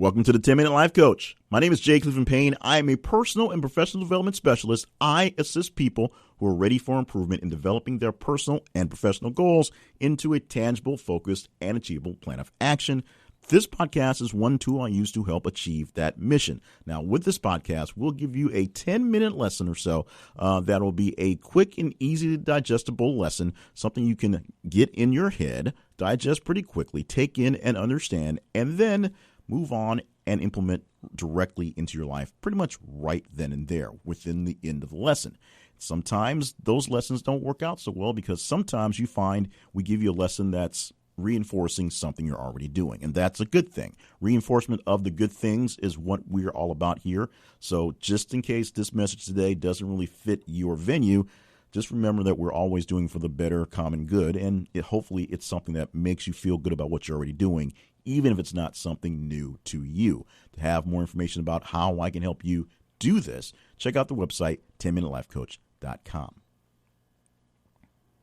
Welcome to the 10-Minute Life Coach. My name is Jay Clifton Payne. I am a personal and professional development specialist. I assist people who are ready for improvement in developing their personal and professional goals into a tangible, focused, and achievable plan of action. This podcast is one tool I use to help achieve that mission. Now, with this podcast, we'll give you a 10-minute lesson or so that will be a quick and easy digestible lesson, something you can get in your head, digest pretty quickly, take in and understand, and then move on and implement directly into your life pretty much right then and there within the end of the lesson. Sometimes those lessons don't work out so well because sometimes you find we give you a lesson that's reinforcing something you're already doing, and that's a good thing. Reinforcement of the good things is what we're all about here. So just in case this message today doesn't really fit your venue, just remember that we're always doing for the better common good, and hopefully it's something that makes you feel good about what you're already doing, even if it's not something new to you. To have more information about how I can help you do this, check out the website, 10minutelifecoach.com.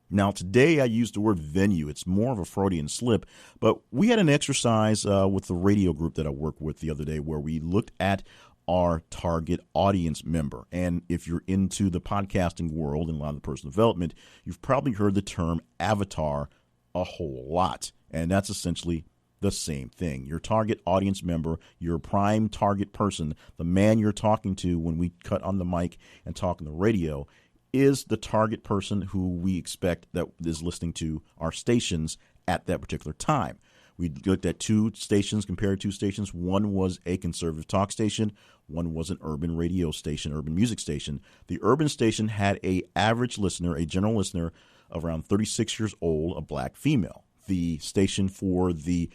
Now, today I used the word venue. It's more of a Freudian slip, but we had an exercise with the radio group that I worked with the other day where we looked at our target audience member. And if you're into the podcasting world and a lot of the personal development, you've probably heard the term avatar a whole lot. And that's essentially the same thing. Your target audience member, your prime target person, the man you're talking to when we cut on the mic and talk on the radio, is the target person who we expect that is listening to our stations at that particular time. We looked at two stations, compared two stations. One was a conservative talk station. One was an urban radio station, urban music station. The urban station had a average listener, a general listener, of around 36 years old, a black female. The station for the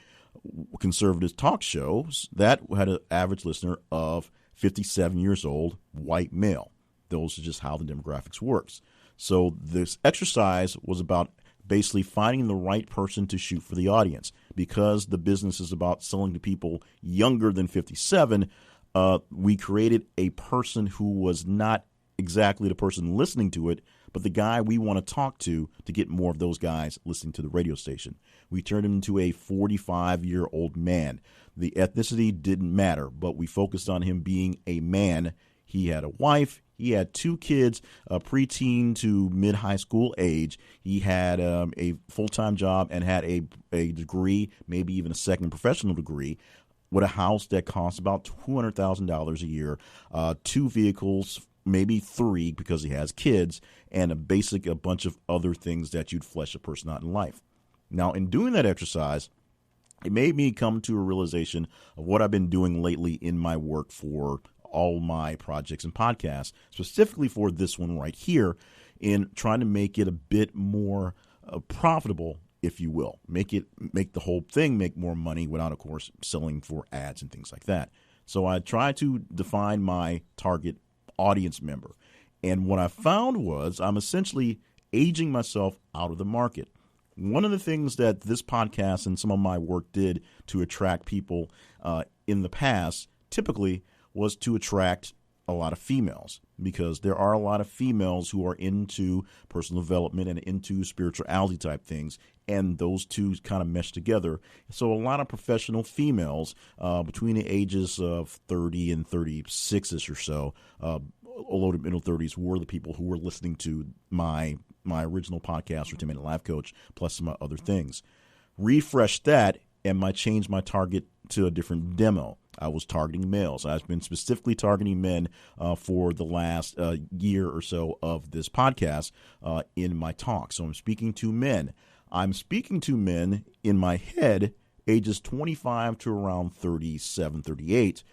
conservative talk shows, that had an average listener of 57 years old, white male. Those are just how the demographics works. So this exercise was about basically finding the right person to shoot for the audience. Because the business is about selling to people younger than 57, we created a person who was not exactly the person listening to it, but the guy we want to talk to get more of those guys listening to the radio station. We turned him into a 45-year-old man. The ethnicity didn't matter, but we focused on him being a man. He had a wife. He had two kids, preteen to mid-high school age. He had a full-time job and had a degree, maybe even a second professional degree, with a house that costs about $200,000 a year, two vehicles, maybe three because he has kids, and a bunch of other things that you'd flesh a person out in life. Now, in doing that exercise, it made me come to a realization of what I've been doing lately in my work for all my projects and podcasts, specifically for this one right here, in trying to make it a bit more profitable, if you will. Make the whole thing make more money without, of course, selling for ads and things like that. So I tried to define my target audience member. And what I found was I'm essentially aging myself out of the market. One of the things that this podcast and some of my work did to attract people in the past typically was to attract a lot of females, because there are a lot of females who are into personal development and into spirituality type things, and those two kind of mesh together. So a lot of professional females between the ages of 30 and 36ish or so, low to middle 30s, were the people who were listening to my original podcast, or 10-Minute Life Coach, plus some other things. Refresh that, and I changed my target to a different demo. I was targeting males. I've been specifically targeting men for the last year or so of this podcast in my talk. So I'm speaking to men. I'm speaking to men in my head, ages 25 to around 37, 38,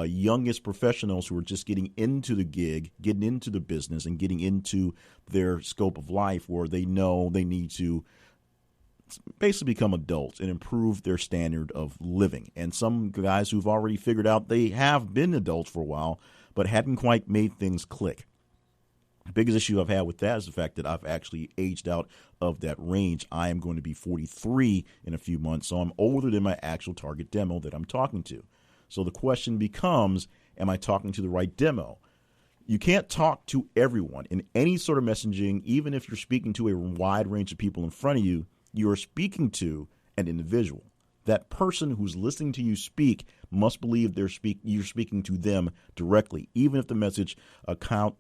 youngest professionals who are just getting into the gig, getting into the business, and getting into their scope of life where they know they need to basically become adults and improve their standard of living. And some guys who've already figured out they have been adults for a while, but hadn't quite made things click. The biggest issue I've had with that is the fact that I've actually aged out of that range. I am going to be 43 in a few months, so I'm older than my actual target demo that I'm talking to. So the question becomes, am I talking to the right demo? You can't talk to everyone in any sort of messaging, even if you're speaking to a wide range of people in front of you. You are speaking to an individual. That person who's listening to you speak must believe you're speaking to them directly, even if the message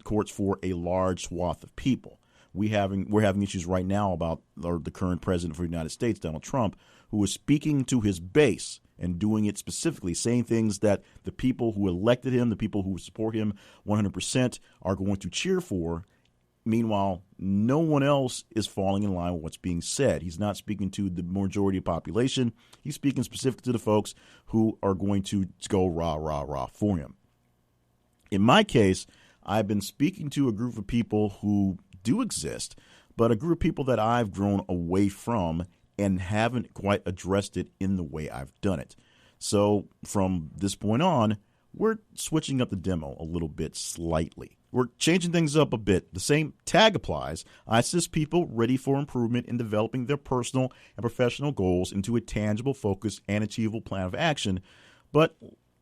courts for a large swath of people. We're having issues right now about the current president of the United States, Donald Trump, who is speaking to his base and doing it specifically, saying things that the people who elected him, the people who support him 100% are going to cheer for. Meanwhile, no one else is falling in line with what's being said. He's not speaking to the majority of the population. He's speaking specifically to the folks who are going to go rah, rah, rah for him. In my case, I've been speaking to a group of people who do exist, but a group of people that I've grown away from and haven't quite addressed it in the way I've done it. So from this point on, we're switching up the demo a little bit slightly. We're changing things up a bit. The same tag applies. I assist people ready for improvement in developing their personal and professional goals into a tangible, focused, and achievable plan of action. But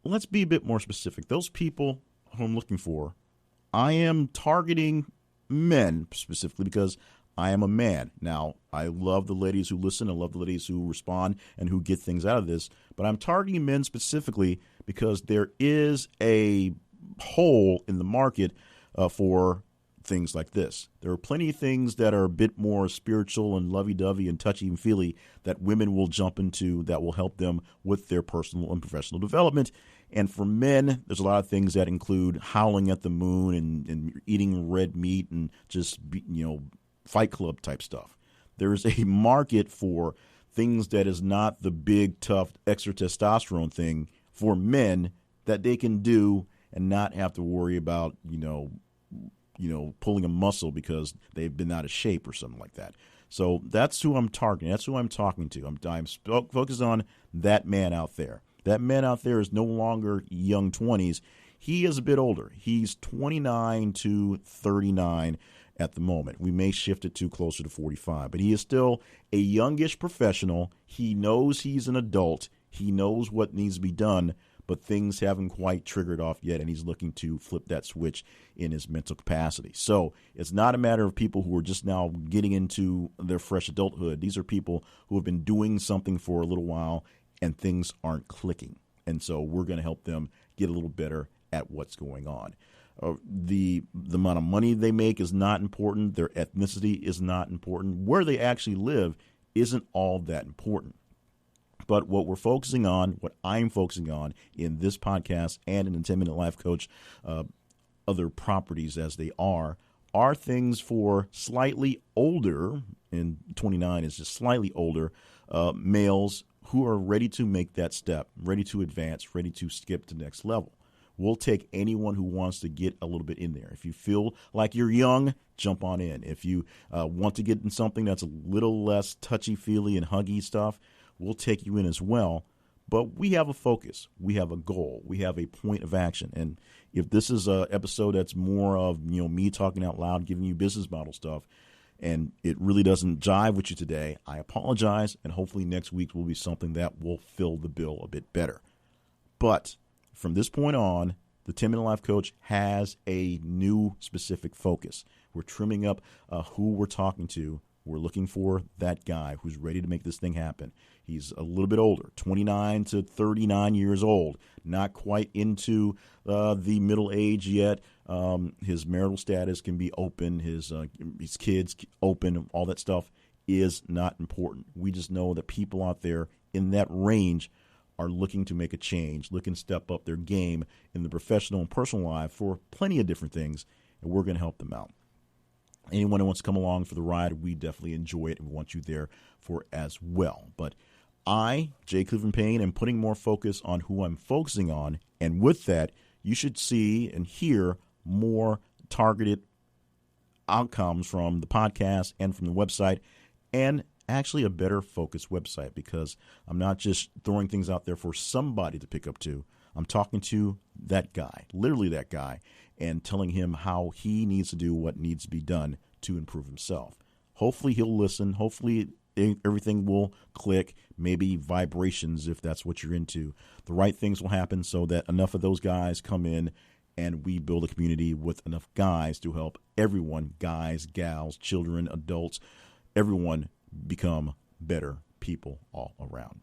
let's be a bit more specific. Those people who I'm looking for, I am targeting men specifically because I am a man. Now, I love the ladies who listen. I love the ladies who respond and who get things out of this. But I'm targeting men specifically because there is a hole in the market for things like this. There are plenty of things that are a bit more spiritual and lovey-dovey and touchy-feely that women will jump into that will help them with their personal and professional development. And for men, there's a lot of things that include howling at the moon and eating red meat and just, Fight Club type stuff. There is a market for things that is not the big, tough, extra testosterone thing for men that they can do and not have to worry about, pulling a muscle because they've been out of shape or something like that. So that's who I'm targeting. That's who I'm talking to. I'm focused on that man out there. That man out there is no longer young 20s. He is a bit older. He's 29 to 39 at the moment. We may shift it to closer to 45, but he is still a youngish professional. He knows he's an adult. He knows what needs to be done, but things haven't quite triggered off yet, and he's looking to flip that switch in his mental capacity. So it's not a matter of people who are just now getting into their fresh adulthood. These are people who have been doing something for a little while, and things aren't clicking. And so we're going to help them get a little better at what's going on. The amount of money they make is not important. Their ethnicity is not important. Where they actually live isn't all that important. But what we're focusing on, what I'm focusing on in this podcast and in the 10-Minute Life Coach, other properties as they are things for slightly older, and 29 is just slightly older, males who are ready to make that step, ready to advance, ready to skip to the next level. We'll take anyone who wants to get a little bit in there. If you feel like you're young, jump on in. If you want to get in something that's a little less touchy-feely and huggy stuff, we'll take you in as well. But we have a focus. We have a goal. We have a point of action. And if this is an episode that's more of me talking out loud, giving you business model stuff, and it really doesn't jive with you today, I apologize. And hopefully next week will be something that will fill the bill a bit better. But from this point on, the 10-Minute Life Coach has a new specific focus. We're trimming up who we're talking to. We're looking for that guy who's ready to make this thing happen. He's a little bit older, 29 to 39 years old, not quite into the middle age yet. His marital status can be open. His kids open. All that stuff is not important. We just know that people out there in that range are looking to make a change, looking to step up their game in the professional and personal life for plenty of different things, and we're going to help them out. Anyone who wants to come along for the ride, we definitely enjoy it and want you there for as well. But I, Jay Cleveland Payne, am putting more focus on who I'm focusing on, and with that, you should see and hear more targeted outcomes from the podcast and from the website, and actually a better focused website, because I'm not just throwing things out there for somebody to pick up to. I'm talking to that guy, literally that guy, and telling him how he needs to do what needs to be done to improve himself. Hopefully he'll listen. Hopefully everything will click, maybe vibrations if that's what you're into. The right things will happen so that enough of those guys come in and we build a community with enough guys to help everyone, guys, gals, children, adults, everyone become better people all around.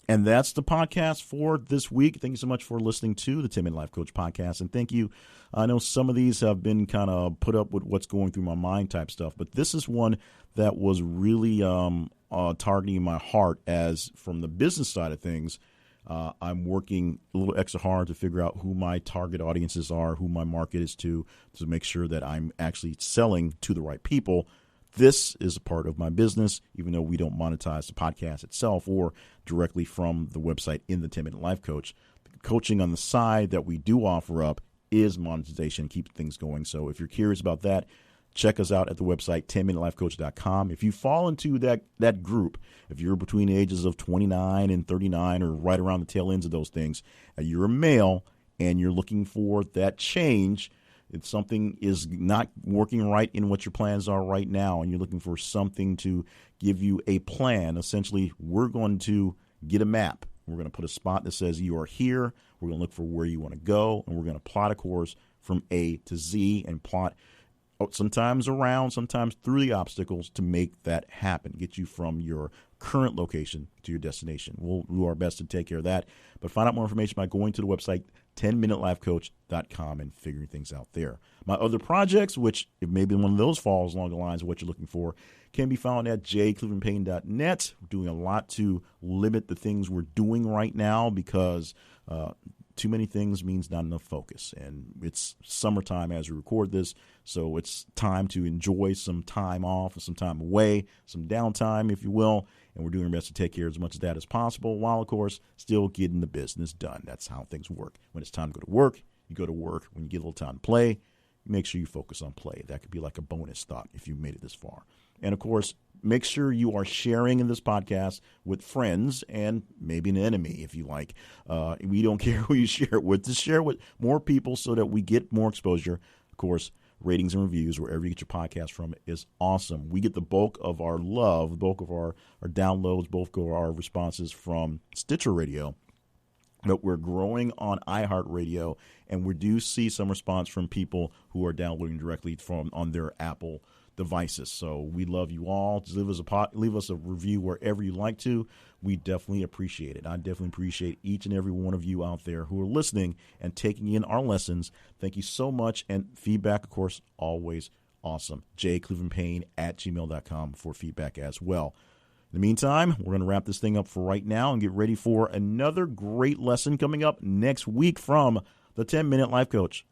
And that's the podcast for this week. Thank you so much for listening to the 10-Minute Life Coach podcast. And thank you. I know some of these have been kind of put up with what's going through my mind type stuff, but this is one that was really targeting my heart, as from the business side of things. I'm working a little extra hard to figure out who my target audiences are, who my market is to make sure that I'm actually selling to the right people. This is a part of my business, even though we don't monetize the podcast itself or directly from the website in the 10-Minute Life Coach. The coaching on the side that we do offer up is monetization, keep things going. So if you're curious about that, check us out at the website, 10minutelifecoach.com. If you fall into that group, if you're between the ages of 29 and 39 or right around the tail ends of those things, you're a male and you're looking for that change, if something is not working right in what your plans are right now and you're looking for something to give you a plan, essentially we're going to get a map. We're going to put a spot that says you are here. We're going to look for where you want to go, and we're going to plot a course from A to Z and plot sometimes around, sometimes through the obstacles to make that happen, get you from your current location to your destination. We'll do our best to take care of that. But find out more information by going to the website, 10minutelifecoach.com, and figuring things out there. My other projects, which if maybe one of those falls along the lines of what you're looking for, can be found at jclevelandpayne.net. We're doing a lot to limit the things we're doing right now because too many things means not enough focus. And it's summertime as we record this, so it's time to enjoy some time off, some time away, some downtime, if you will. And we're doing our best to take care of as much of that as possible while, of course, still getting the business done. That's how things work. When it's time to go to work, you go to work. When you get a little time to play, make sure you focus on play. That could be like a bonus thought if you made it this far. And, of course, make sure you are sharing in this podcast with friends and maybe an enemy if you like. We don't care who you share it with. Just share it with more people so that we get more exposure. Of course, ratings and reviews, wherever you get your podcast from, is awesome. We get the bulk of our love, the bulk of our downloads, bulk of our responses from Stitcher Radio. But we're growing on iHeartRadio, and we do see some response from people who are downloading directly from on their Apple devices. So we love you all. Just leave us a review wherever you like to. We definitely appreciate it. I definitely appreciate each and every one of you out there who are listening and taking in our lessons. Thank you so much. And feedback, of course, always awesome. jclevelandpayne@gmail.com for feedback as well. In the meantime, we're going to wrap this thing up for right now and get ready for another great lesson coming up next week from the 10-Minute Life Coach.